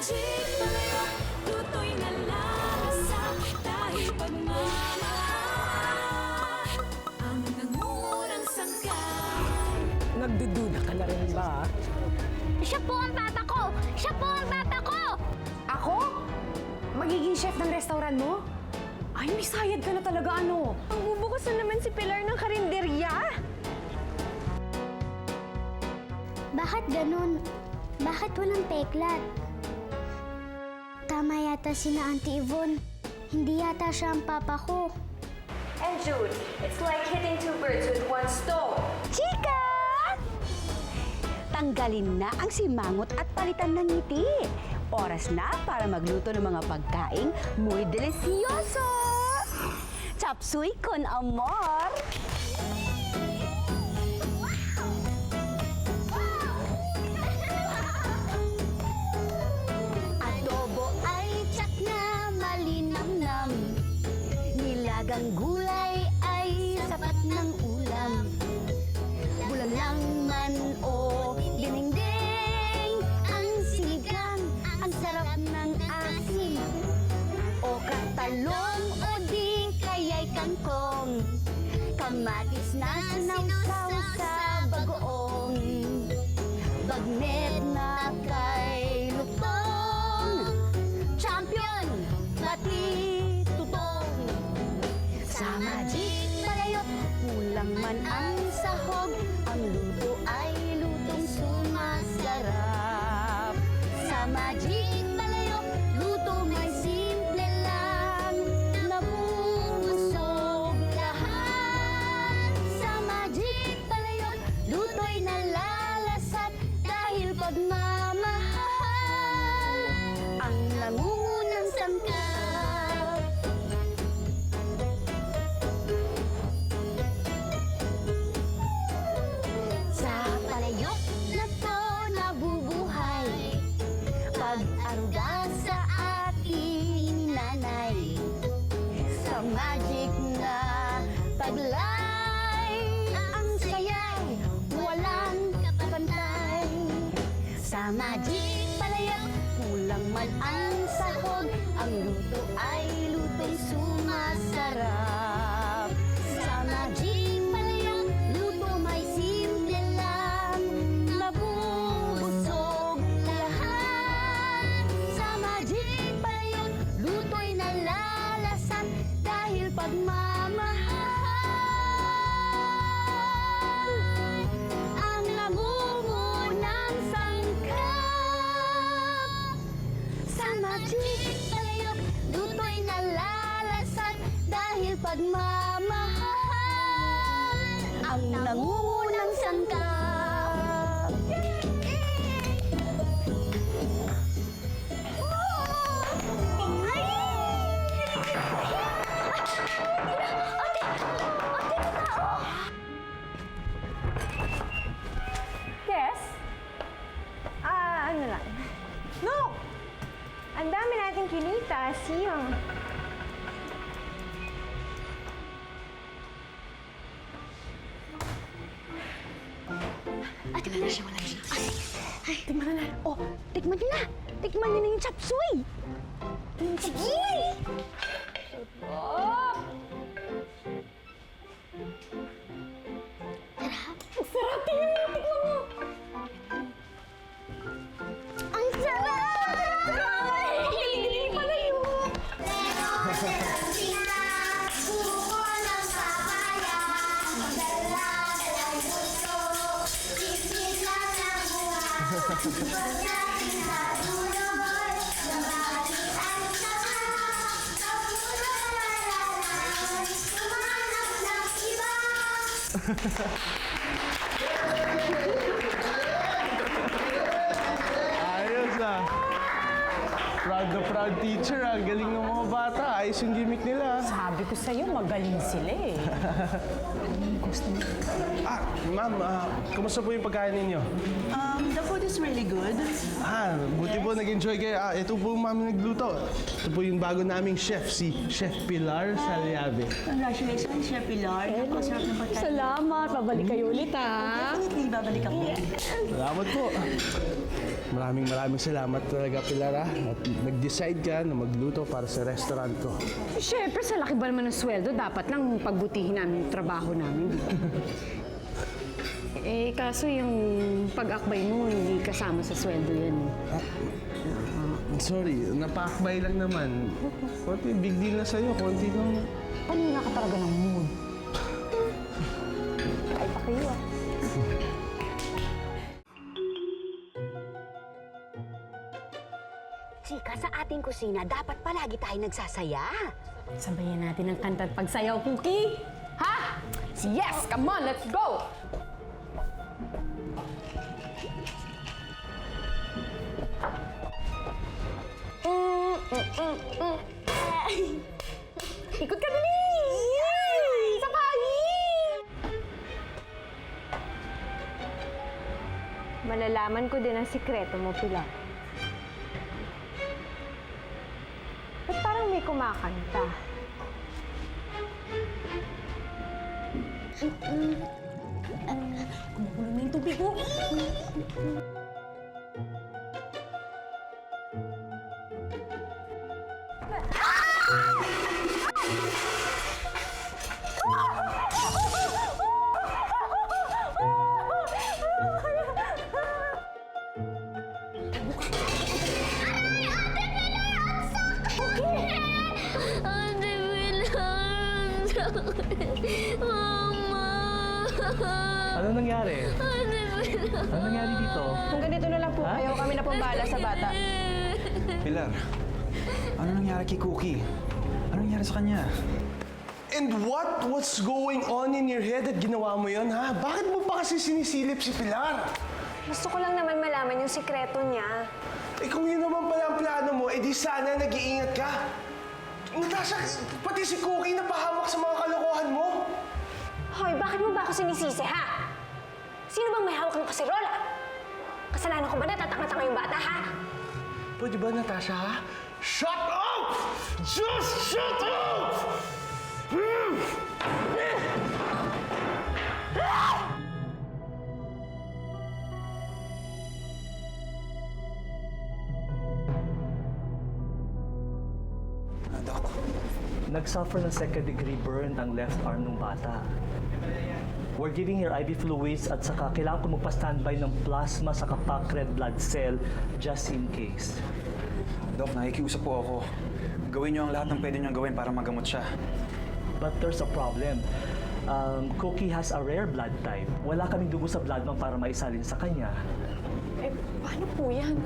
Magic Malayo, luto'y nalalasa dahil pagmamahal ang nangungunang sangkap. Nagdududa ka na rin ba? Siya po ang papa ko! Siya po ang papa ko! Ako? Magiging chef ng restaurant mo? Ay, may sayad ka na talaga, ano? Ang bubukas na naman si Pilar ng karinderya. Bakit ganun? Bakit walang peklat? Tama yata sina Auntie Yvonne. Hindi yata siya ang papa ko. And Jude, it's like hitting two birds with one stone. Chika! Tanggalin na ang simangot at palitan ng ngiti. Oras na para magluto ng mga pagkaing muy delicioso! Chop suey con amor! Adobo ay tsak na malinamnam. Nilagang gulay ay sapat ng ulam. Bulan lang man o dinding ang sinigang, ang sarap ng asin. O katalong o di kaya'y kangkong, kamatis na sinawsaw sa bagoong. Bagnet na kay lutong, champion, pati tutong. Sa Magic Malayo, kulang man ang sahog, ang luto ay lutong sumasarap. Sa Magic Malayo, luto may simple lang, nabubusog lahat. Sa Magic Malayo, luto'y nalalasat dahil pagmamahal ang nangungunang sangkap. Sa palayok na to nabubuhay, pag-aruga sa ating nanay. Sa magic na taglay, ang saya'y walang kapantay. Sa Magic Palayok, kulang man ang sahog, ang luto ay luto'y sumasarap. Sa Magic Palayok, luto may simple lang, nabubusog lahat. Sa Magic Palayok, luto'y nalalasan dahil pagmamahal ang nangungunang sangkap. Sa Magic Palayok, luto'y nalalasan dahil pagmamahal ang nangungunang sangkap. Yes? Ano lang? No! Ang dami natin kinita, Siyang. Tikman na siya, wala siya. Ay, tikman na. Oh, tikman niyo na. Tikman niyo na yung chop suey. Sige! Sarap! Tingnan mo! Tingnan mo! Ang sarap! Galing pala yun! Ayos ah. Proud na proud teacher ah. Galing ng mga bata. Ayos yung gimmick nila. Sabi ko sa'yo, magaling sila eh. Ah, ma'am, kumusta po yung pagkain ninyo? The food is really good. Buti po nag-enjoy kayo. Ito po ma'am nagluto. Ito po yung bago naming chef, si Chef Pilar Saliabe. Congratulations, Chef Pilar. Napakasarap ng pagkain. Salamat. Babalik kayo ulit, ha? Definitely, babalik ako. Salamat po. Maraming salamat talaga, Pilar, ha? At nag-decide ka na magluto para sa restaurant ko. Siyempre, sa laki ba naman ng sweldo, dapat lang pagbutihin namin yung trabaho namin, di ba? Kaso yung pag-akbay mo, hindi kasama sa sweldo yan. Sorry, napakbay lang naman. Konti, big deal na sa'yo. Konti lang. Kanina ka talaga ng mood. Ay pa kayo, ah. Chika, sa ating kusina, dapat palagi tayo nagsasaya. Sabayan natin ang kanta at pagsayaw, Cookie! Ha? Yes! Come on, let's go! Ikot ka dali! Yay! Sabay! Malalaman ko din ang sikreto mo, Pilar. Ba't parang may kumakanta? Kumukulo na yung tubig mo. Ate Pilar, Mama! Ano nangyari? Ate Pilar! Ano nangyari dito? Kung ganito na lang po kayo, kami na pong bahala sa bata. Pilar, ano nangyari kay Cookie? Ano nangyari sa kanya? And what's going on in your head at ginawa mo yon, ha? Bakit mo pa kasi sinisilip si Pilar? Gusto ko lang naman malaman yung sikreto niya. Eh kung yun naman pala ang plano mo, edi sana nag-iingat ka. Natasha, pati si Cookie napahamak sa mga kalokohan mo. Hoy, bakit mo ba ako sinisisi, ha? Sino bang may hawak ng kasirola? Kasalanan ko ba na tatanga-tanga yung bata, ha? Pwede ba, Natasha, ha? Shut up! Just shut up! Dok, Nag-suffer ng second-degree burn ang left arm ng bata. We're giving her IV fluids at saka kailangan ko magpa-standby ng plasma sa packed red blood cell just in case. Dok, nakikiusap po ako. Gawin niyo ang lahat ng pwede niyong gawin para magamot siya. But there's a problem. Cookie has a rare blood type. Wala kaming dugo sa blood bank para maisalin sa kanya. Paano po yan?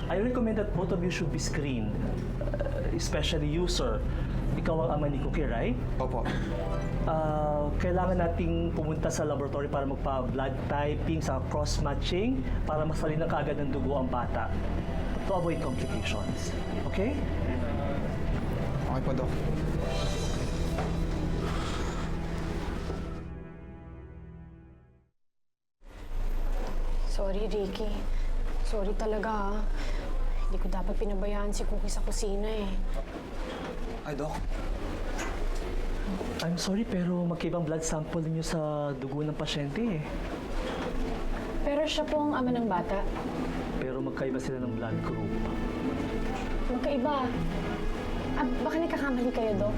I recommend that both of you should be screened. Especially you, sir. Ikaw ang ama ni Cookie, right? Opo. Kailangan nating pumunta sa laboratory para magpa-blood typing, sa cross-matching, para masalin na kaagad ng dugo ang bata to avoid complications. Okay? Okay po, Dok. Sorry, Ricky. Sorry talaga, ha. Hindi ko dapat pinabayaan si Cookie sa kusina, eh. Ay, Dok. I'm sorry, pero magkaibang blood sample ninyo sa dugo ng pasyente eh. Pero siya po ang ama ng bata. Pero magkaiba sila ng blood group. Magkaiba. Baka nagkakamali kayo, Dok.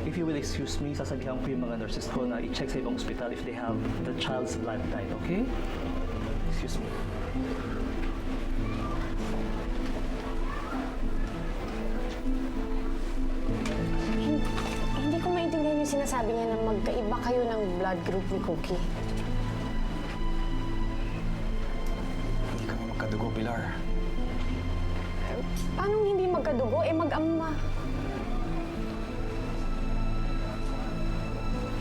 If you will excuse me, sasabihan ko yung mga nurses ko na i-check sa ibang ospital if they have the child's blood type, okay? Excuse me. Hindi ko maintindihan yung sinasabi niya na magkaiba kayo ng blood group ni Cookie. Hindi kami magkadugo, Pilar. Paano hindi magkadugo? Mag-ama.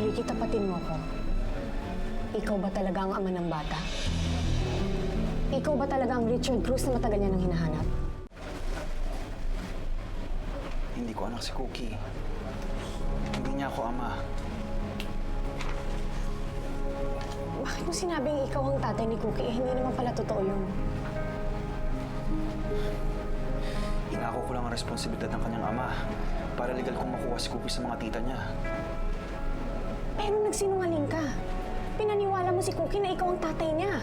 Ricky, tapatin mo ko. Ikaw ba talaga ang ama ng bata? Ikaw ba talaga ang Richard Cruz na matagal niya nang hinahanap? Hindi ko anak si Cookie. Hindi niya ako ama. Bakit mo sinabing ikaw ang tatay ni Cookie? Hindi naman pala totoo yun. Inako ko lang ang responsibilidad ng kanyang ama para legal kong makuha si Cookie sa mga tita niya. Pero nagsinungaling ka. Pinaniwala mo si Cookie na ikaw ang tatay niya.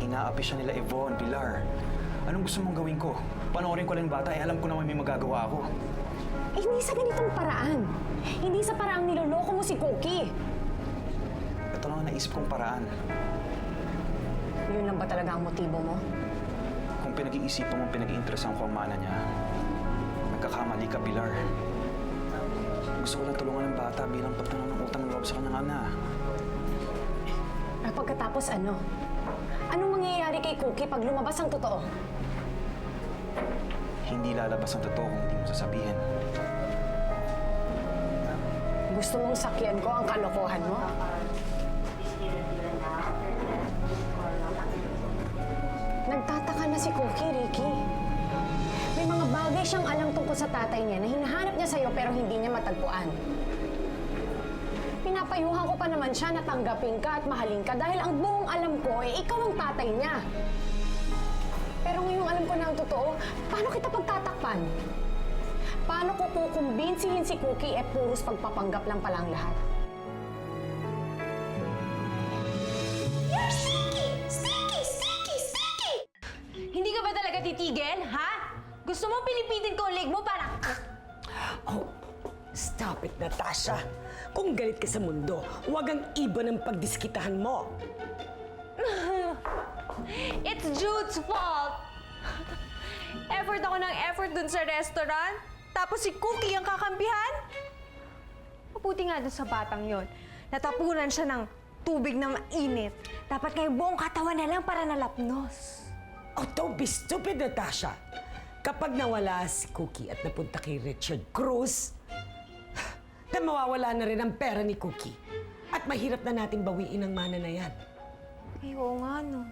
Inaapi siya nila Yvonne, Pilar. Anong gusto mong gawin ko? Panoorin ko lang yung bata, alam ko naman may magagawa ako. Eh, hindi sa ganitong paraan. Hindi sa paraang niloloko mo si Cookie. Ito lang ang naisip kong paraan. Yun lang ba talaga ang motibo mo? Kung pinag-iisipan mo, pinag-iinteresan ko ang mana niya, nagkakamali ka, Pilar. Gusto ko lang tulungan ng bata bilang pagtanong ng utang na loob sa kanyang ana. At pagkatapos ano? Anong mangyayari kay Cookie pag lumabas ang totoo? Hindi lalabas ang totoo kung hindi mo sasabihin. Gusto mong sakyan ko ang kalokohan mo? Nagtataka na si Cookie, Ricky. May mga bagay siyang alam tungkol sa tatay niya na hinahanap niya sa'yo pero hindi niya matagpuan. Pinapayuhan ko pa naman siya na tanggapin ka at mahalin ka dahil ang buong alam ko ikaw ang tatay niya. Pero ngayong alam ko na ang totoo, paano kita pagtatakpan? Paano ko kukumbinsihin si Cookie puros pagpapanggap lang pala ang lahat? Hindi ka ba talaga titigil, ha? Gusto mo pilipitin ko ang leg mo para... Oh, stop it, Natasha. Kung galit ka sa mundo, huwag ang iba ng pagdiskitahan mo. It's Jude's fault! Effort ako ng effort dun sa restaurant, tapos si Cookie ang kakampihan? Mabuti nga dun sa batang yon. Natapunan siya ng tubig na mainit. Dapat ngayon buong katawan na lang para nalapnos. Oh, don't be stupid, Natasha. Kapag nawala si Cookie at napunta kay Richard Cruz, na mawawala na rin ang pera ni Cookie. At mahirap na natin bawiin ang mana na yan. Ay, oo nga, no.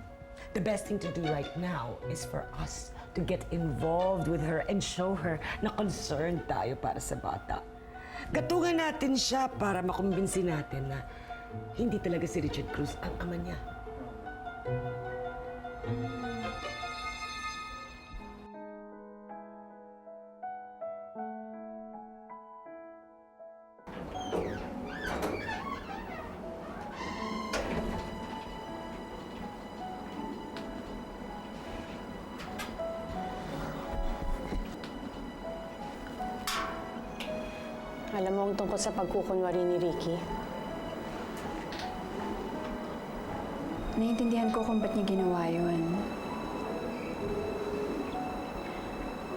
The best thing to do right now is for us to get involved with her and show her na concerned tayo para sa bata. Gatungan natin siya para makumbinsi natin na hindi talaga si Richard Cruz ang ama niya. Alam mo ang tungkol sa pagkukunwari ni Ricky? Naiintindihan ko kung ba't niya ginawa yun.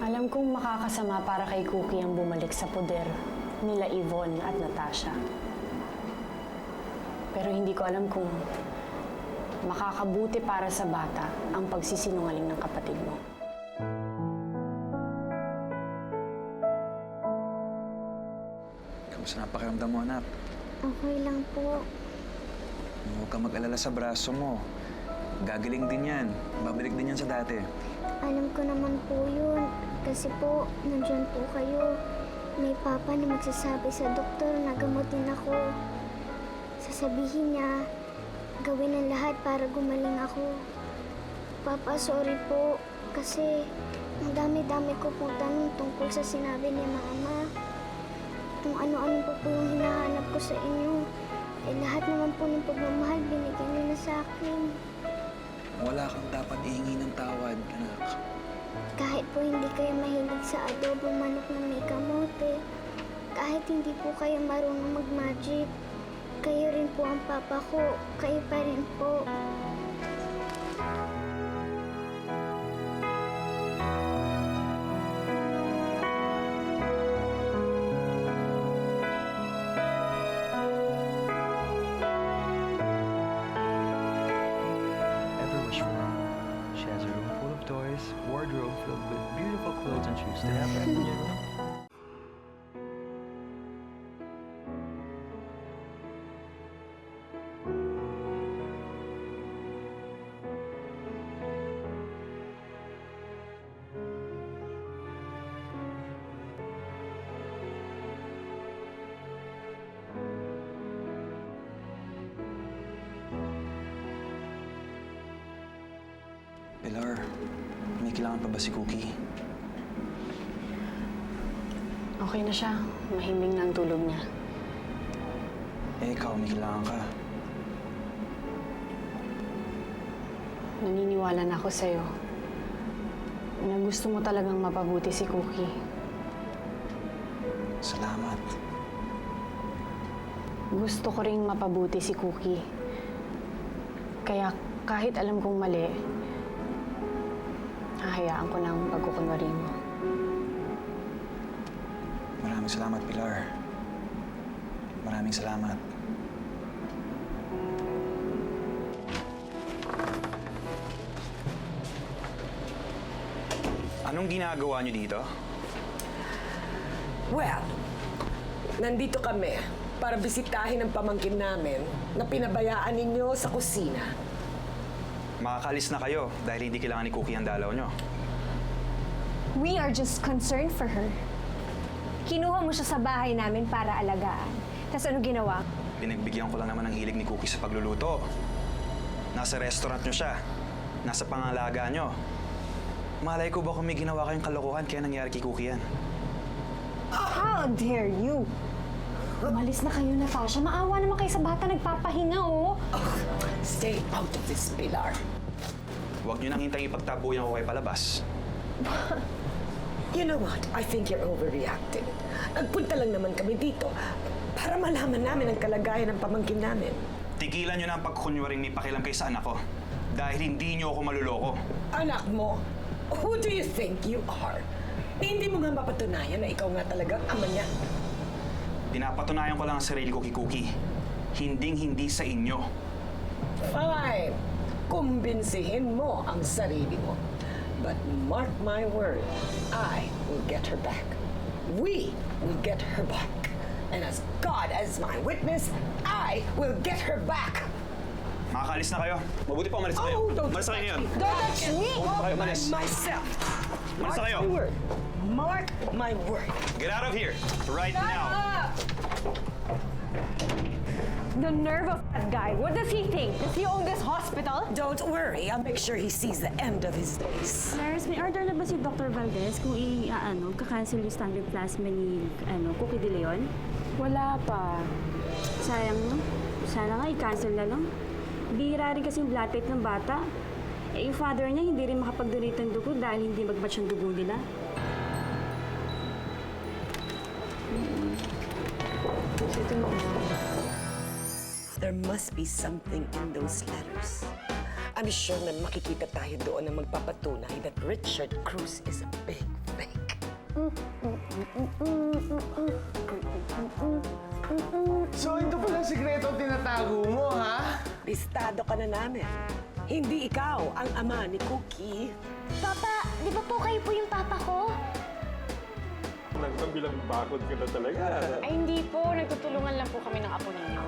Alam kong makakasama para kay Cookie ang bumalik sa poder nila Yvonne at Natasha. Pero hindi ko alam kung makakabuti para sa bata ang pagsisinungaling ng kapatid mo. Kamusta na pakiramdam mo, anak? Okay lang po. Huwag kang mag-alala sa braso mo. Gagaling din yan. Babalik din yan sa dati. Alam ko naman po yun. Kasi po, nandyan po kayo. May papa na magsasabi sa doktor na gamutin ako. Sasabihin niya, gawin ang lahat para gumaling ako. Papa, sorry po. Kasi ang dami-dami ko pong tanong tungkol sa sinabi ni Mama. Kung ano-ano po yung hinahanap ko sa inyo. Lahat naman po ng pagmamahal binigyan niyo na sa akin. Wala kang dapat ihingi ng tawad, anak. Kahit po hindi kayo mahilig sa adobo manok na may kamote, kahit hindi po kayo marunong mag-magic, kayo rin po ang papa ko. Kayo pa rin po. Wardrobe filled with beautiful clothes and shoes to have right in your room. Pilar, may kailangan pa ba si Cookie? Okay na siya. Mahimbing na ang tulog niya. Eh, ikaw, may kailangan ka. naniniwala na ako sa'yo na gusto mo talagang mapabuti si Cookie. Salamat. Gusto ko ring mapabuti si Cookie. Kaya kahit alam kong mali, hahayaan ko ng pagkukunwari mo. Maraming salamat, Pilar. Maraming salamat. Anong ginagawa niyo dito? Well, nandito kami para bisitahin ang pamangkin namin na pinabayaan ninyo sa kusina. Makakalis na kayo dahil hindi kailangan ni Cookie ang dalaw niyo. We are just concerned for her. Kinuha mo siya sa bahay namin para alagaan. Tapos ano ginawa? Pinagbigyan ko lang naman ng hilig ni Cookie sa pagluluto. Nasa restaurant niyo siya. Nasa pangalaga niyo. Malay ko ba kung may ginawa kayong kalokohan kaya nangyari kay Cookie yan? How dare you? Umalis na kayo, Natasha. Maawa naman kayo sa bata. Nagpapahinga, oh. Stay out of this, Pilar. Huwag niyo nang hintayong ipagtabuyan ko kay palabas. You know what? I think you're overreacting. Nagpunta lang naman kami dito para malaman namin ang kalagayan ng pamangkin namin. Tigilan niyo na ang pagkunwaring may pakialam kayo sa anak ko. Dahil hindi niyo ako maluloko. Anak mo? Who do you think you are? Hindi mo nga mapatunayan na ikaw nga talagang ama niya. Pinapatunayan ko lang ang sarili ko kay Cookie. Hinding-hindi sa inyo. Fine. Kumbinsihin mo ang sarili mo. But mark my word, I will get her back. We will get her back. And as God as my witness, I will get her back. Makakalis na kayo. Mabuti pa umalis na kayo. Umalis na kayo ngayon. Don't touch me! Huwag kayo umalis. Myself. Umalis na kayo. My word. Mark my word. Get out of here. Right now. The nerve of that guy. What does he think? Does he own this hospital? Don't worry, I'll make sure he sees the end of his days. Nurse, may order na ba si Dr. Valdez kung kakancel yung standard plasma ni Cookie De Leon? Wala pa. Sayang no? Sana nga i-cancel na lang. Bihira rin kasing blood type ng bata. Eh, yung father niya hindi rin makapag-donate ng dugo dahil hindi mag-match ang dugo nila. There must be something in those letters. I'm sure na makikita tayo doon na magpapatunay that Richard Cruz is a big fake. So ito pala ang sikreto tinatago mo, ha? Listado ka na namin. Hindi ikaw ang ama ni Cookie. Papa, di ba po kayo po yung papa ko? Nagkabilang bakod ka na talaga. Ay, hindi po. Nagtutulungan lang po kami ng apo ninyo.